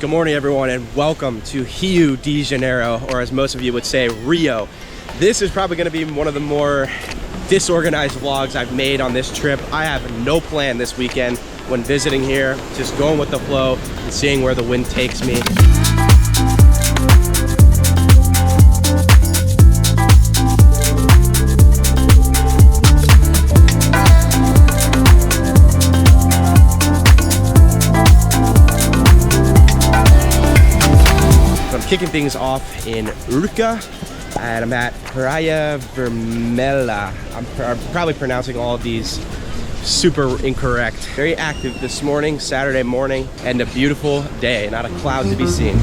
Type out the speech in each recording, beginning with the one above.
Good morning, everyone, and welcome to Rio de Janeiro, or as most of you would say, Rio. This is probably going to be one of the more disorganized vlogs I've made on this trip. I have no plan this weekend when visiting here, just going with the flow and seeing where the wind takes me. Kicking things off in Urca, and I'm at Praia Vermelha. I'm probably pronouncing all of these super incorrect. Very active this morning, Saturday morning, and a beautiful day, not a cloud to be seen.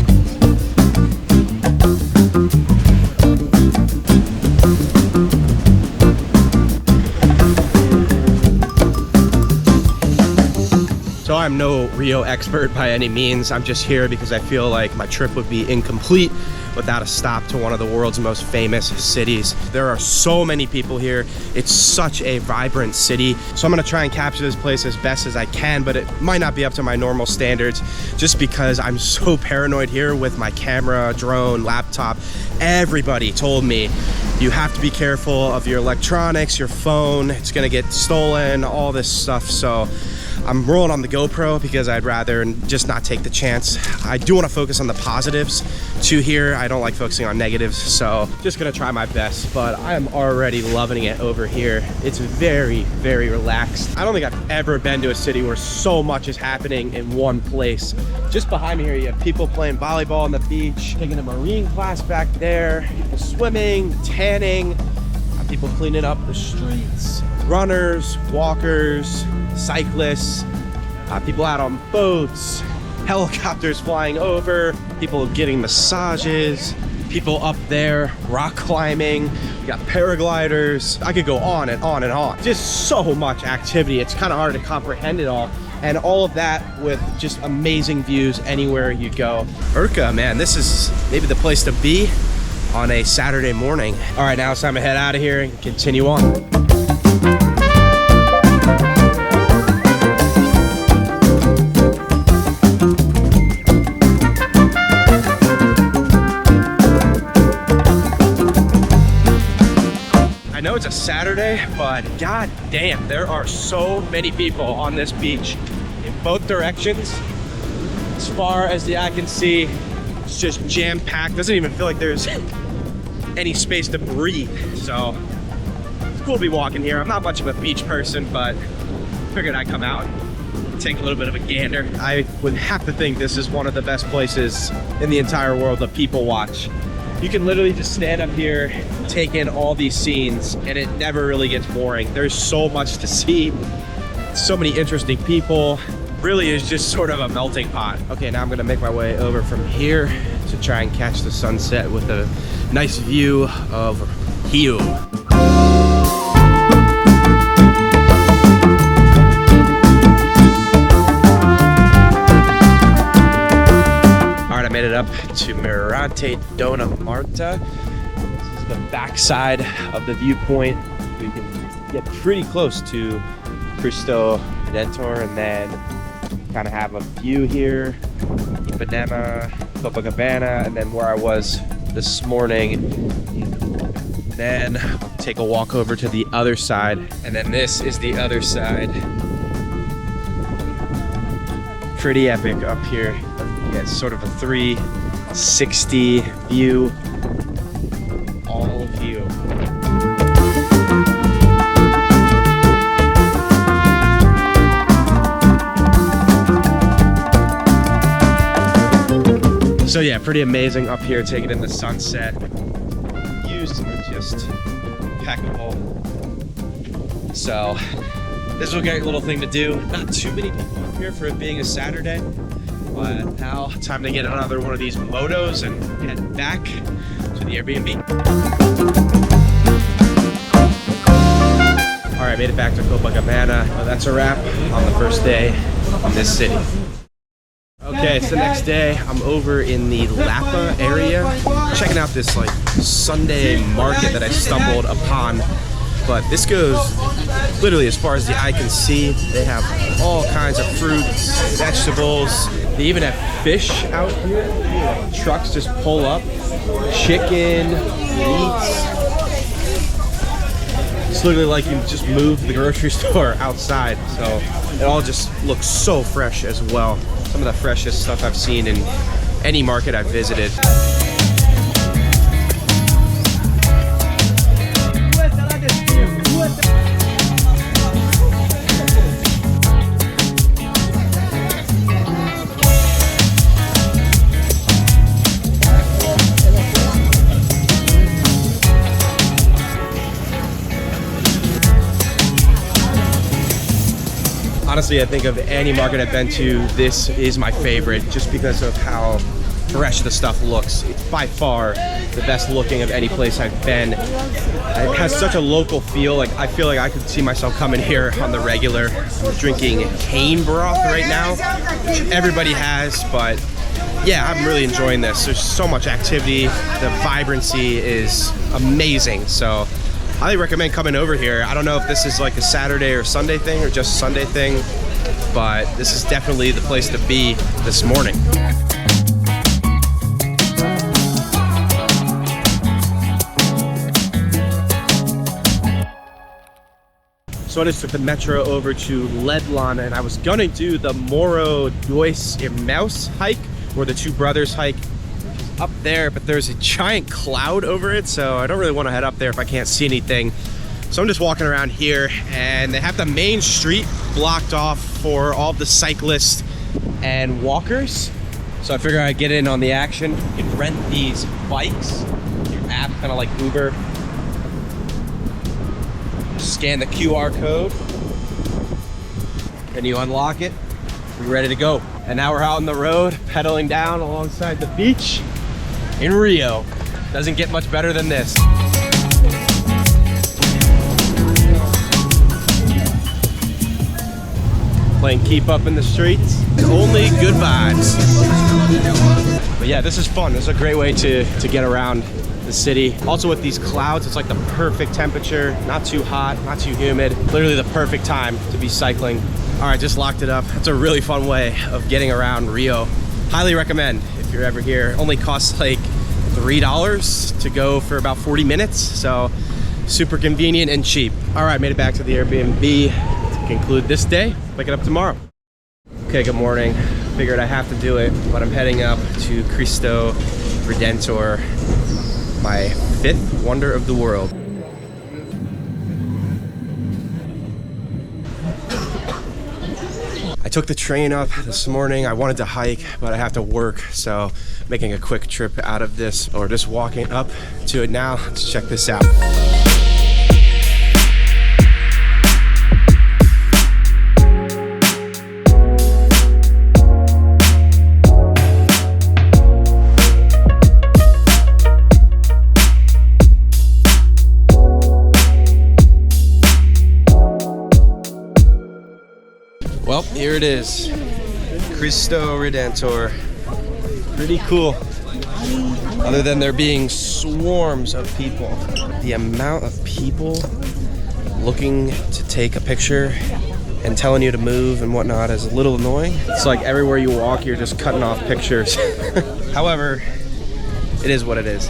So I'm no Rio expert by any means. I'm just here because I feel like my trip would be incomplete without a stop to one of the world's most famous cities. There are so many people here. It's such a vibrant city. So I'm gonna try and capture this place as best as I can, but it might not be up to my normal standards just because I'm so paranoid here with my camera, drone, laptop. Everybody told me you have to be careful of your electronics, your phone. It's gonna get stolen, all this stuff. So I'm rolling on the GoPro because I'd rather just not take the chance. I do want to focus on the positives too here. I don't like focusing on negatives, so just gonna try my best, but I am already loving it over here. It's very, very relaxed. I don't think I've ever been to a city where so much is happening in one place. Just behind me here, you have people playing volleyball on the beach, taking a marine class back there, people swimming, tanning, people cleaning up the streets, runners, walkers, cyclists, people out on boats, helicopters flying over, people getting massages, people up there rock climbing, we got paragliders. I could go on and on and on. Just so much activity. It's kind of hard to comprehend it all. And all of that with just amazing views anywhere you go. Urca, man, this is maybe the place to be on a Saturday morning. All right, now it's time to head out of here and continue on. I know it's a Saturday, but god damn, there are so many people on this beach in both directions. As far as the eye can see, it's just jam-packed. Doesn't even feel like there's any space to breathe. So it's cool to be walking here. I'm not much of a beach person, but figured I'd come out and take a little bit of a gander. I would have to think this is one of the best places in the entire world to people watch. You can literally just stand up here, take in all these scenes, and it never really gets boring. There's so much to see, so many interesting people. Really is just sort of a melting pot. Okay, now I'm gonna make my way over from here to try and catch the sunset with a nice view of Rio. I made it up to Dona, Marta. This is the backside of the viewpoint. We can get pretty close to Cristo Redentor, and then kind of have a view here, Ipanema, Copacabana, and then where I was this morning. Then I'll take a walk over to the other side, and then this is the other side. Pretty epic up here. Yeah, it's sort of a 360 view, all of you. So yeah, pretty amazing up here, taking in the sunset. Views are just impeccable. So this is a great little thing to do. Not too many people up here for it being a Saturday. But now, time to get another one of these motos and head back to the Airbnb. All right, made it back to Copacabana. Well, that's a wrap on the first day in this city. Okay, it's the next day. I'm over in the Lapa area, checking out this like Sunday market that I stumbled upon. But this goes literally as far as the eye can see. They have all kinds of fruits, vegetables, They even have fish out here. Trucks just pull up. Chicken, meats. It's literally like you just moved the grocery store outside. So it all just looks so fresh as well. Some of the freshest stuff I've seen in any market I've visited. Honestly, I think of any market I've been to, this is my favorite just because of how fresh the stuff looks. It's by far the best looking of any place I've been. It has such a local feel. Like, I feel like I could see myself coming here on the regular. I'm drinking cane broth right now, which everybody has, but yeah, I'm really enjoying this. There's so much activity. The vibrancy is amazing. So I recommend coming over here. I don't know if this is like a Saturday or Sunday thing or just a Sunday thing, but this is definitely the place to be this morning. So I just took the metro over to Lapa, and I was gonna do the Morro, Dois, Irmãos hike, where the two brothers hike up there, but there's a giant cloud over it, so I don't really want to head up there if I can't see anything. So I'm just walking around here, and they have the main street blocked off for all the cyclists and walkers. So I figure I'd get in on the action. You can rent these bikes, your app, kind of like Uber. Scan the QR code, and you unlock it. We're ready to go. And now we're out on the road, pedaling down alongside the beach in Rio. Doesn't get much better than this. Playing keep up in the streets. Only good vibes. But yeah, this is fun. This is a great way to get around the city. Also with these clouds, it's like the perfect temperature. Not too hot, not too humid. Literally the perfect time to be cycling. All right, just locked it up. It's a really fun way of getting around Rio. Highly recommend if you're ever here. Only costs like $3 to go for about 40 minutes. So super convenient and cheap. All right, made it back to the Airbnb to conclude this day. Pick it up tomorrow. Okay, good morning. Figured I have to do it, but I'm heading up to Cristo Redentor, my fifth wonder of the world. I took the train up this morning. I wanted to hike, but I have to work, so making a quick trip out of this, or just walking up to it now. Let's check this out. Well, here it is, Cristo Redentor. Pretty cool. Other than there being swarms of people, the amount of people looking to take a picture and telling you to move and whatnot is a little annoying. It's like everywhere you walk, you're just cutting off pictures. However, it is what it is.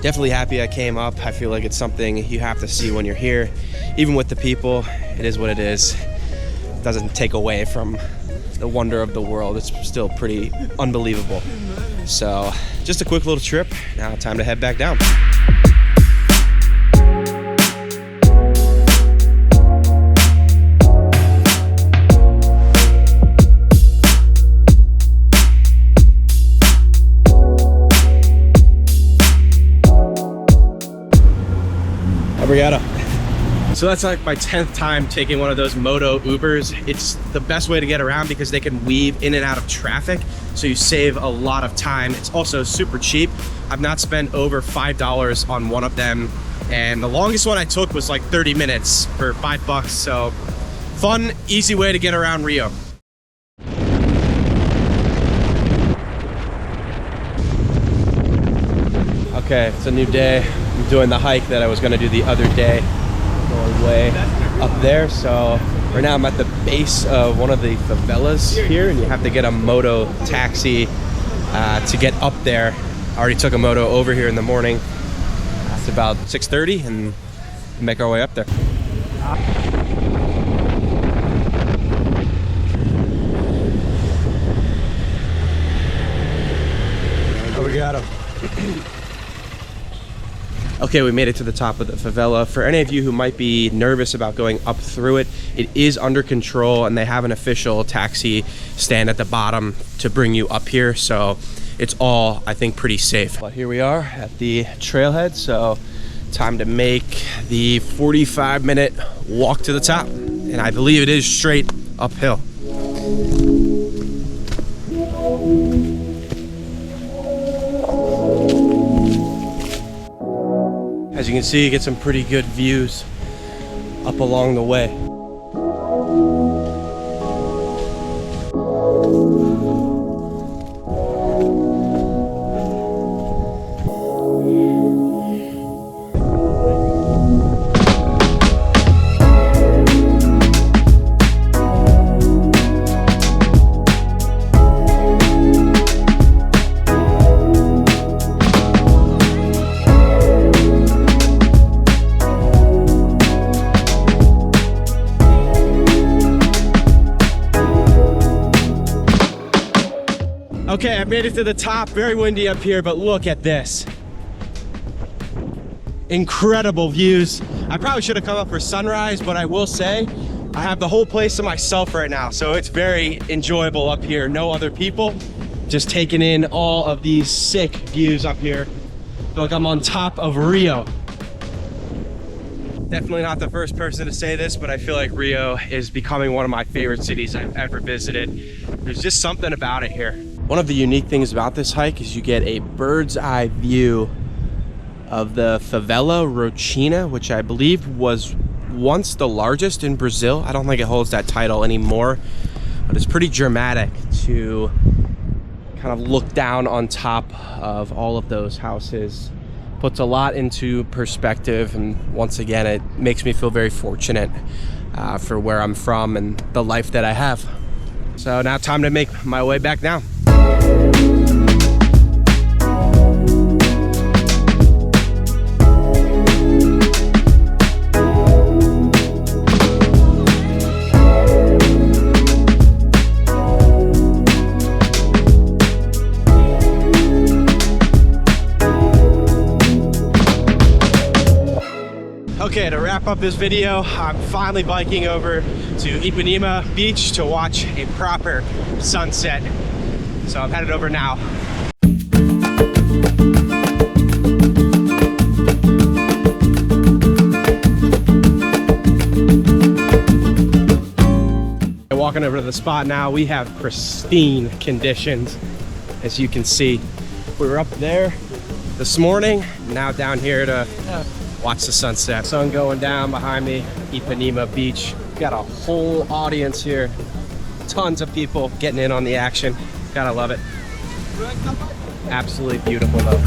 Definitely happy I came up. I feel like it's something you have to see when you're here. Even with the people, it is what it is. It doesn't take away from the wonder of the world. It's still pretty unbelievable. So, just a quick little trip. Now time to head back down. So that's like my 10th time taking one of those moto Ubers. It's the best way to get around because they can weave in and out of traffic, so you save a lot of time. It's also super cheap. I've not spent over $5 on one of them, and the longest one I took was like 30 minutes for $5. So fun, easy way to get around Rio. Okay, it's a new day. I'm doing the hike that I was gonna do the other day. going way up there. So right now I'm at the base of one of the favelas here, and you have to get a moto taxi to get up there. I already took a moto over here in the morning. It's about 6:30 and make our way up there. Oh, we got him. Okay, we made it to the top of the favela. For any of you who might be nervous about going up through it, it is under control, and they have an official taxi stand at the bottom to bring you up here. So it's all, I think, pretty safe. But here we are at the trailhead. So time to make the 45-minute walk to the top. And I believe it is straight uphill. As you can see, you get some pretty good views up along the way. Okay, I made it to the top. Very windy up here, but look at this. Incredible views. I probably should have come up for sunrise, but I will say I have the whole place to myself right now, so it's very enjoyable up here. No other people, just taking in all of these sick views up here. I feel like I'm on top of Rio. Definitely not the first person to say this, but I feel like Rio is becoming one of my favorite cities I've ever visited. There's just something about it here. One of the unique things about this hike is you get a bird's eye view of the favela Rochina, which I believe was once the largest in Brazil. I don't think it holds that title anymore, but it's pretty dramatic to kind of look down on top of all of those houses. Puts a lot into perspective, and once again, it makes me feel very fortunate for where I'm from and the life that I have. So now time to make my way back down. Okay, to wrap up this video, I'm finally biking over to Ipanema Beach to watch a proper sunset. So I'm headed over now. Walking over to the spot now, we have pristine conditions, as you can see. We were up there this morning, now down here to watch the sunset. Sun going down behind me, Ipanema Beach. Got a whole audience here. Tons of people getting in on the action. Gotta love it. Absolutely beautiful though.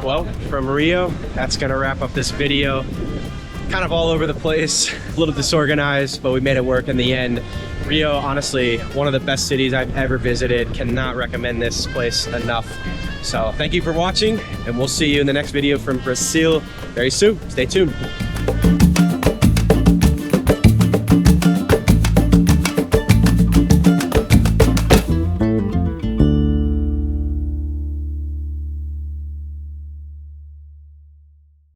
Well, from Rio, that's gonna wrap up this video. Kind of all over the place, a little disorganized, but we made it work in the end. Rio, honestly, one of the best cities I've ever visited. Cannot recommend this place enough. So thank you for watching, and we'll see you in the next video from Brazil very soon. Stay tuned.